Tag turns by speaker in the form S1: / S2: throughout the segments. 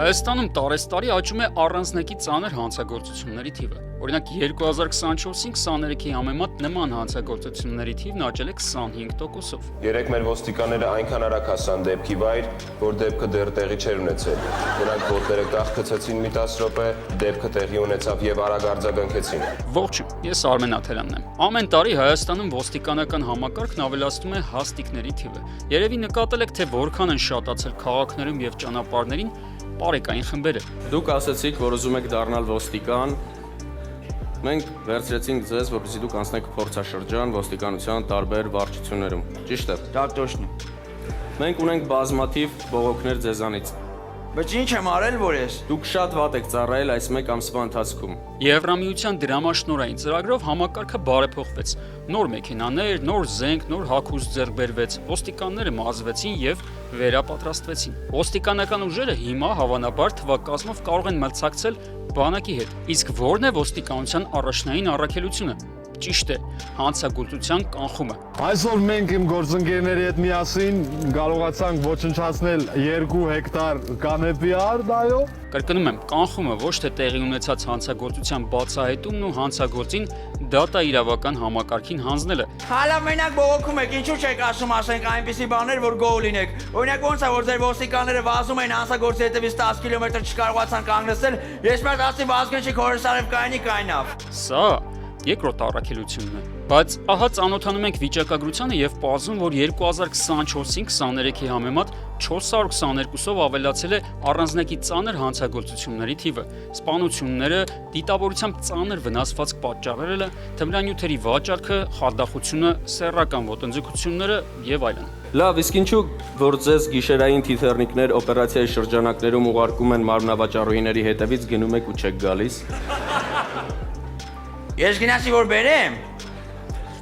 S1: Հայաստանում տարեստարի աճում է առանձնակի ծանր հանցագործությունների թիվը։ Օրինակ 2024-ին 23-ի համեմատ նման հանցագործությունների թիվն աճել է 25%-ով։
S2: Երեք մեր ոստիկանները այնքան արագ հասան դեպքի վայր, որ դեպքը դեռ տեղի չէր ունեցել։ Նրանք ոտները կախկցեցին մի 10 րոպե, դեպքը տեղի ունեցավ եւ արագ արձագանքեցին։
S1: Ողջույն, ես Արմեն Աթելյանն եմ։ Ամեն տարի Հայաստանում ոստիկանական համակարգն ավելացնում է հաստիկների թիվը։ Երևի նկատել եք, թե որքան են շատացել քաղաքներում եւ ճանապարհներին բարեկային խմբերը։
S3: Դուք ասացիք, որ ուզում եք դառնալ ոստիկան։ Մենք վերցրեցինք ձեզ, որպեսզի դուք անցնեք փորձաշրջան ոստիկանության տարբեր վարչություններում։ Ճիշտ է։
S4: Դա точно։
S3: Մենք ունենք բազմաթիվ բողոքներ ձեզանից։
S4: Բայց ինչ եմ արել, որ ես։
S3: Դուք շատ վատ եք ծառայել այս մեկ ամսվա ընթացքում։
S1: Եվրամիության դրամաշնորհային ծրագրով համակարգը բարեփոխվեց։ Նոր մեքենաներ, նոր զենք, նոր հագուստ ձեռք բերվեց, ոստիկանները մազվեցին եւ վերապատրաստվեցին։ Ոստիկանական ուժերը հիմա հավանաբար թվակազմով կարող են մրցակցել բանակի հետ։ Իսկ ո՞րն է ոստիկանության առաջնային առաքելությունը։ Ճիշտ է, հանցագործության կանխումը։
S5: Այսօր մենք իմ գործընկերների հետ միասին կարողացանք ոչնչացնել 2 հեկտար կանեպի արդ, այո։
S1: Կրկնում եմ, կանխումը ոչ թե տեղի ունեցած հանցագործության բացահայտումն ու հանցագործին դատա իրավական համակարգին հանձնելը։
S4: Հալա մենակ բողոքում եք, ինչու՞ չեք ասում, ասենք այնպիսի բաներ, որ գոհ լինեք։ Օրինակ ոնց է, որ ձեր ոստիկանները վազում են հանցագործի հետևից 10 կիլոմետր չկարողացան կանգնեցնել, ես միշտ ասի Վազգենչի Խորհրդարև կայանի կայնավ։
S1: Սա երկրորդ առաքելությունն է։ Բայց ահա ծանոթանում ենք վիճակագրությանը եւ պարզվում, որ 2024-ին 23-ի համեմատ 422-ով ավելացել է առանձնակի ծանր հանցագործությունների թիվը, սպանությունները, դիտավորությամբ ծանր վնասվածք պատճառելը, թմրանյութերի վաճառքը, խարդախությունը, սեռական ոտնձգությունները եւ այլն։
S3: Լավ, իսկ ինչու որ ձեզ գիշերային թիթեռնիկներ օպերացիայի շրջանակներում ուղարկում են մարմնավաճառուհիների հետևից գնում եք ու չեք գալիս։
S4: Ես գնացի որ բերեմ։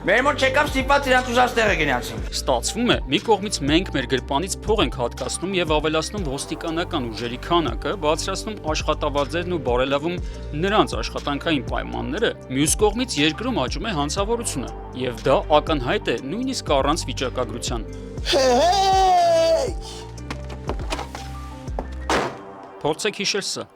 S4: Մեր մոտ չեկավ ստիպած իրանց ուզած տեղը գնացին։
S1: Ստացվում է, մի կողմից մենք մեր գրպանից փող ենք հատկացնում եւ ավելացնում ոստիկանական ուժերի քանակը, բարձրացնում աշխատավարձերն ու բարելավում նրանց աշխատանքային պայմանները, մյուս կողմից երկրում աճում է հանցավորությունը, եւ դա ակնհայտ է նույնիսկ առանց վիճակագրության։ Փորձեք հիշել սա։